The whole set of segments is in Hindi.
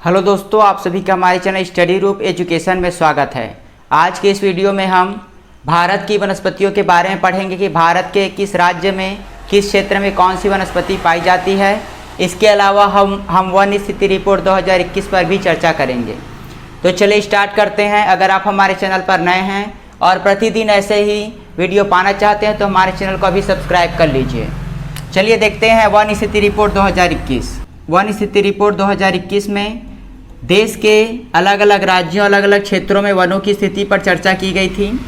हेलो दोस्तों, आप सभी का हमारे चैनल स्टडी रूप एजुकेशन में स्वागत है। आज के इस वीडियो में हम भारत की वनस्पतियों के बारे में पढ़ेंगे कि भारत के किस राज्य में किस क्षेत्र में कौन सी वनस्पति पाई जाती है। इसके अलावा हम वन स्थिति रिपोर्ट 2021 पर भी चर्चा करेंगे। तो चलिए स्टार्ट करते हैं। अगर आप हमारे चैनल पर नए हैं और प्रतिदिन ऐसे ही वीडियो पाना चाहते हैं तो हमारे चैनल को अभी सब्सक्राइब कर लीजिए। चलिए देखते हैं वन स्थिति रिपोर्ट 2021। वन स्थिति रिपोर्ट 2021 में देश के अलग अलग राज्यों अलग अलग क्षेत्रों में वनों की स्थिति पर चर्चा की गई थी।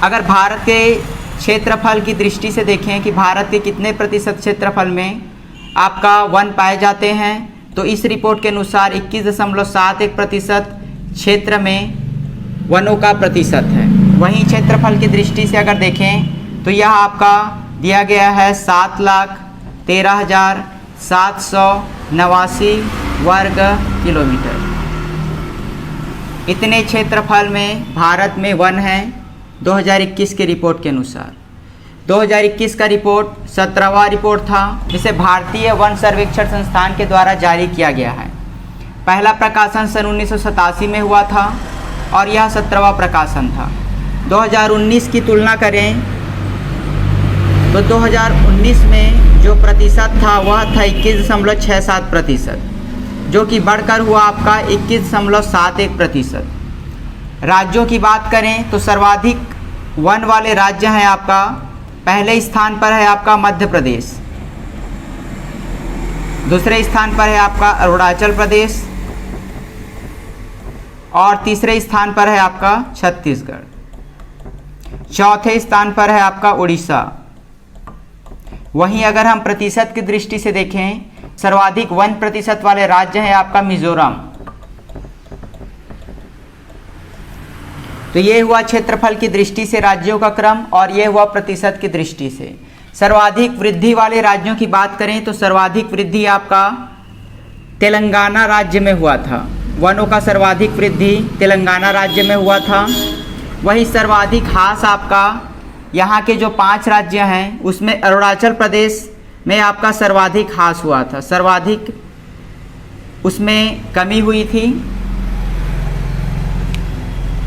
अगर भारत के क्षेत्रफल की दृष्टि से देखें कि भारत के कितने प्रतिशत क्षेत्रफल में आपका वन पाए जाते हैं, तो इस रिपोर्ट के अनुसार 21.71% क्षेत्र में वनों का प्रतिशत है। वहीं क्षेत्रफल की दृष्टि से अगर देखें तो यह आपका दिया गया है 7,13,789 वर्ग किलोमीटर। इतने क्षेत्रफल में भारत में वन है 2021 के रिपोर्ट के अनुसार। 2021 का रिपोर्ट 17वां रिपोर्ट था, जिसे भारतीय वन सर्वेक्षण संस्थान के द्वारा जारी किया गया है। पहला प्रकाशन सन 1987 में हुआ था और यह 17वां प्रकाशन था। 2019 की तुलना करें तो 2019 में जो प्रतिशत था वह था 21.67%, जो कि बढ़कर हुआ आपका 21.71%। राज्यों की बात करें तो सर्वाधिक वन वाले राज्य हैं आपका, पहले स्थान पर है आपका मध्य प्रदेश, दूसरे स्थान पर है आपका अरुणाचल प्रदेश और तीसरे स्थान पर है आपका छत्तीसगढ़, चौथे स्थान पर है आपका उड़ीसा। वहीं अगर हम प्रतिशत की दृष्टि से देखें, सर्वाधिक वन प्रतिशत वाले राज्य हैं आपका मिजोरम। तो ये हुआ क्षेत्रफल की दृष्टि से राज्यों का क्रम और ये हुआ प्रतिशत की दृष्टि से। सर्वाधिक वृद्धि वाले राज्यों की बात करें तो सर्वाधिक वृद्धि आपका तेलंगाना राज्य में हुआ था। वनों का सर्वाधिक वृद्धि तेलंगाना राज्य में हुआ था। वहीं सर्वाधिक ह्रास आपका यहाँ के जो 5 राज्य हैं उसमें अरुणाचल प्रदेश में आपका सर्वाधिक ह्रास हुआ था, सर्वाधिक उसमें कमी हुई थी।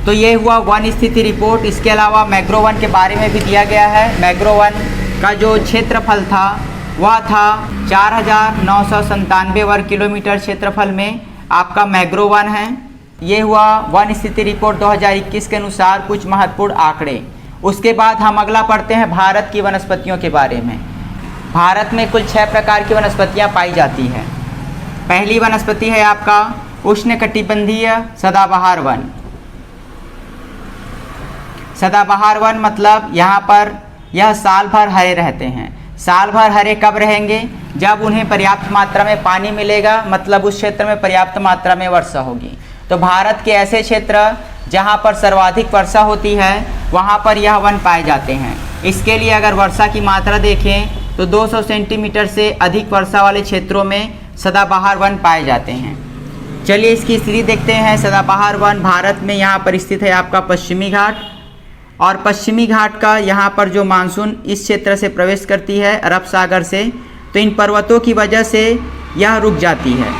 तो ये हुआ वन स्थिति रिपोर्ट। इसके अलावा मैंग्रोव वन के बारे में भी दिया गया है। मैंग्रोव वन का जो क्षेत्रफल था वह था 4,997 वर्ग किलोमीटर क्षेत्रफल में आपका मैंग्रोव वन है। ये हुआ वन स्थिति रिपोर्ट 2021 के अनुसार कुछ महत्वपूर्ण आंकड़े। उसके बाद हम अगला पढ़ते हैं भारत की वनस्पतियों के बारे में। भारत में कुल 6 प्रकार की वनस्पतियां पाई जाती हैं। पहली वनस्पति है आपका उष्णकटिबंधीय सदाबहार वन। सदाबहार वन मतलब यहाँ पर यह साल भर हरे रहते हैं। साल भर हरे कब रहेंगे? जब उन्हें पर्याप्त मात्रा में पानी मिलेगा, मतलब उस क्षेत्र में पर्याप्त मात्रा में वर्षा होगी। तो भारत के ऐसे क्षेत्र जहाँ पर सर्वाधिक वर्षा होती है वहाँ पर यह वन पाए जाते हैं। इसके लिए अगर वर्षा की मात्रा देखें तो 200 सेंटीमीटर से अधिक वर्षा वाले क्षेत्रों में सदाबहार वन पाए जाते हैं। चलिए इसकी स्थिति देखते हैं। सदाबहार वन भारत में यहाँ पर स्थित है आपका पश्चिमी घाट, और पश्चिमी घाट का यहाँ पर जो मानसून इस क्षेत्र से प्रवेश करती है अरब सागर से, तो इन पर्वतों की वजह से यह रुक जाती है।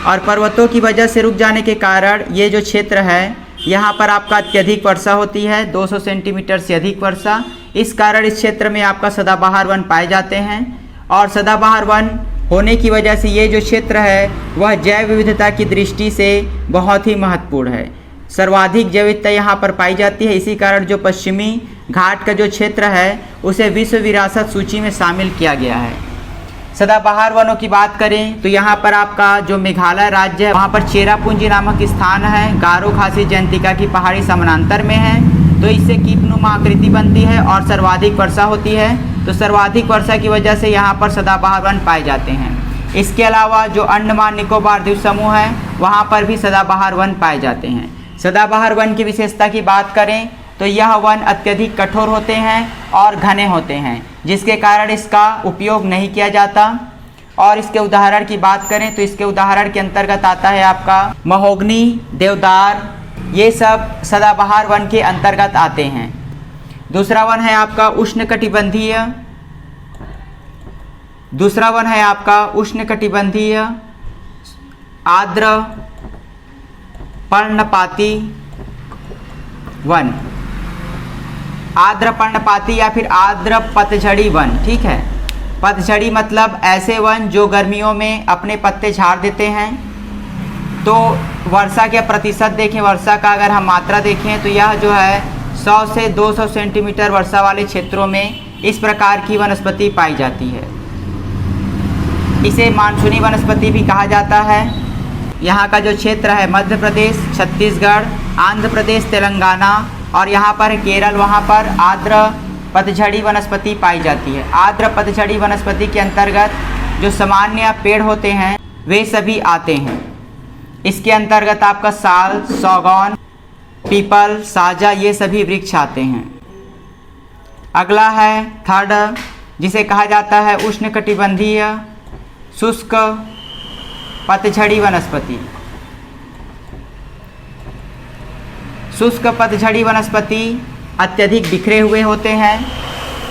और पर्वतों की वजह से रुक जाने के कारण ये जो क्षेत्र है यहाँ पर आपका अत्यधिक वर्षा होती है, 200 सेंटीमीटर से अधिक वर्षा। इस कारण इस क्षेत्र में आपका सदाबहार वन पाए जाते हैं। और सदाबहार वन होने की वजह से ये जो क्षेत्र है वह जैव विविधता की दृष्टि से बहुत ही महत्वपूर्ण है। सर्वाधिक जैव विविधता यहाँ पर पाई जाती है। इसी कारण जो पश्चिमी घाट का जो क्षेत्र है उसे विश्व विरासत सूची में शामिल किया गया है। सदाबहार वनों की बात करें तो यहाँ पर आपका जो मेघालय राज्य है वहाँ पर चेरापूंजी नामक स्थान है, गारो खासी जयंतिका की पहाड़ी समानांतर में है। तो इससे कीपनुमा आकृति बनती है और सर्वाधिक वर्षा होती है। तो सर्वाधिक वर्षा की वजह से यहाँ पर सदाबहार वन पाए जाते हैं। इसके अलावा जो अंडमान निकोबार द्वीप समूह है वहाँ पर भी सदाबहार वन पाए जाते हैं। सदाबहार वन की विशेषता की बात करें तो यह वन अत्यधिक कठोर होते हैं और घने होते हैं, जिसके कारण इसका उपयोग नहीं किया जाता। और इसके उदाहरण की बात करें तो इसके उदाहरण के अंतर्गत आता है आपका महोगनी, देवदार, ये सब सदाबहार वन के अंतर्गत आते हैं। दूसरा वन है आपका उष्णकटिबंधीय दूसरा वन है आपका उष्णकटिबंधीय आर्द्र पर्णपाती वन, आर्द्र पर्णपाती या फिर आर्द्र पतझड़ी वन। ठीक है, पतझड़ी मतलब ऐसे वन जो गर्मियों में अपने पत्ते झाड़ देते हैं। तो वर्षा के प्रतिशत देखें, वर्षा का अगर हम मात्रा देखें तो यह जो है 100 से 200 सेंटीमीटर वर्षा वाले क्षेत्रों में इस प्रकार की वनस्पति पाई जाती है। इसे मानसूनी वनस्पति भी कहा जाता है। यहाँ का जो क्षेत्र है मध्य प्रदेश, छत्तीसगढ़, आंध्र प्रदेश, तेलंगाना और यहाँ पर केरल, वहाँ पर आर्द्र पतझड़ी वनस्पति पाई जाती है। आर्द्र पतझड़ी वनस्पति के अंतर्गत जो सामान्य पेड़ होते हैं वे सभी आते हैं। इसके अंतर्गत आपका साल, सागौन, पीपल, साजा ये सभी वृक्ष आते हैं। अगला है थर्ड, जिसे कहा जाता है उष्णकटिबंधीय शुष्क पतझड़ी वनस्पति। शुष्क पतझड़ी वनस्पति अत्यधिक बिखरे हुए होते हैं।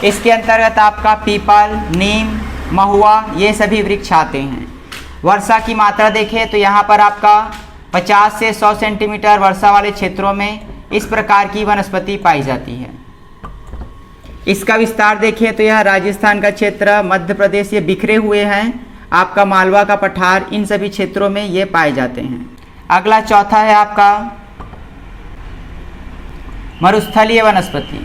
इसके अंतर्गत आपका पीपल, नीम, महुआ ये सभी वृक्ष आते हैं। वर्षा की मात्रा देखें तो यहाँ पर आपका 50 से 100 सेंटीमीटर वर्षा वाले क्षेत्रों में इस प्रकार की वनस्पति पाई जाती है। इसका विस्तार देखें तो यह राजस्थान का क्षेत्र, मध्य प्रदेश ये बिखरे हुए हैं। आपका मालवा का पठार, इन सभी क्षेत्रों में ये पाए जाते हैं। अगला चौथा है आपका मरुस्थलीय वनस्पति।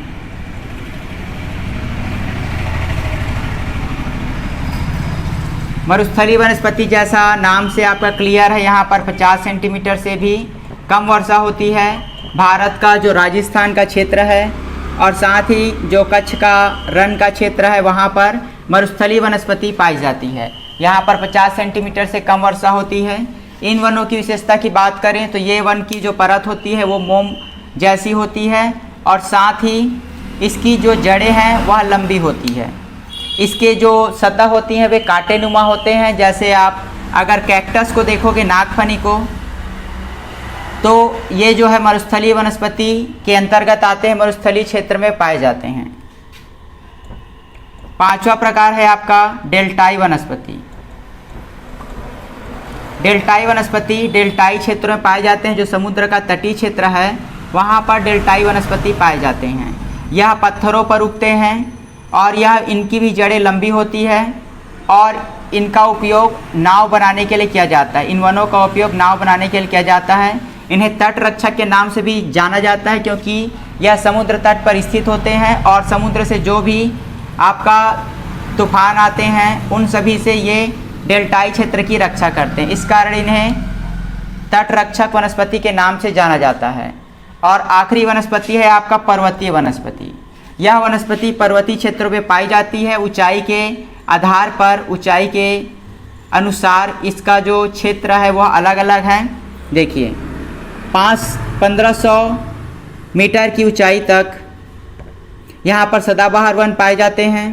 मरुस्थलीय वनस्पति जैसा नाम से आपका क्लियर है, यहाँ पर 50 सेंटीमीटर से भी कम वर्षा होती है। भारत का जो राजस्थान का क्षेत्र है और साथ ही जो कच्छ का रण का क्षेत्र है वहाँ पर मरुस्थलीय वनस्पति पाई जाती है। यहाँ पर 50 सेंटीमीटर से कम वर्षा होती है। इन वनों की विशेषता की बात करें तो ये वन की जो परत होती है वो मोम जैसी होती है और साथ ही इसकी जो जड़ें हैं वह लंबी होती है। इसके जो सतह होती हैं वे कांटेनुमा होते हैं। जैसे आप अगर कैक्टस को देखोगे, नागफनी को, तो ये जो है मरुस्थलीय वनस्पति के अंतर्गत आते हैं, मरुस्थलीय क्षेत्र में पाए जाते हैं। पांचवा प्रकार है आपका डेल्टाई वनस्पति। डेल्टाई वनस्पति डेल्टाई क्षेत्रों में पाए जाते हैं। जो समुद्र का तटीय क्षेत्र है वहाँ पर डेल्टाई वनस्पति पाए जाते हैं। यह पत्थरों पर उगते हैं और यह इनकी भी जड़ें लंबी होती है और इनका उपयोग नाव बनाने के लिए किया जाता है। इन वनों का उपयोग नाव बनाने के लिए किया जाता है। इन्हें तट रक्षक के नाम से भी जाना जाता है क्योंकि यह समुद्र तट पर स्थित होते हैं और समुद्र से जो भी आपका तूफान आते हैं उन सभी से ये डेल्टाई क्षेत्र की रक्षा करते हैं। इस कारण इन्हें तट रक्षक वनस्पति के नाम से जाना जाता है। और आखिरी वनस्पति है आपका पर्वतीय वनस्पति। यह वनस्पति पर्वतीय क्षेत्रों में पाई जाती है। ऊंचाई के आधार पर, ऊंचाई के अनुसार इसका जो क्षेत्र है वह अलग अलग है। देखिए 1500 मीटर की ऊंचाई तक यहाँ पर सदाबहार वन पाए जाते हैं।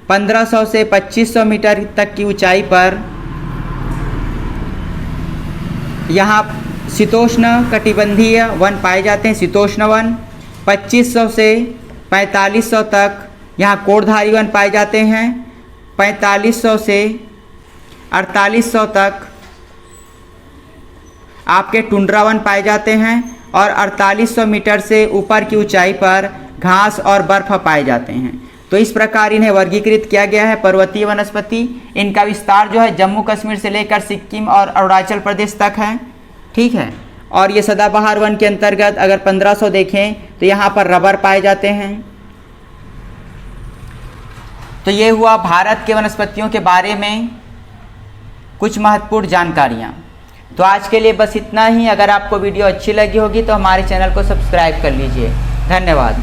1500 से 2500 मीटर तक की ऊंचाई पर यहाँ शीतोष्ण कटिबंधीय वन पाए जाते हैं, शीतोष्ण वन। 2500 से 4500 तक यहाँ कोड़धारी वन पाए जाते हैं। 4500 से 4800 तक आपके टुंड्रा वन पाए जाते हैं और 4800 मीटर से ऊपर की ऊंचाई पर घास और बर्फ पाए जाते हैं। तो इस प्रकार इन्हें वर्गीकृत किया गया है पर्वतीय वनस्पति। इनका विस्तार जो है जम्मू कश्मीर से लेकर सिक्किम और अरुणाचल प्रदेश तक है। ठीक है, और ये सदाबहार वन के अंतर्गत अगर 1500 देखें तो यहाँ पर रबर पाए जाते हैं। तो ये हुआ भारत के वनस्पतियों के बारे में कुछ महत्वपूर्ण जानकारियाँ। तो आज के लिए बस इतना ही। अगर आपको वीडियो अच्छी लगी होगी तो हमारे चैनल को सब्सक्राइब कर लीजिए। धन्यवाद।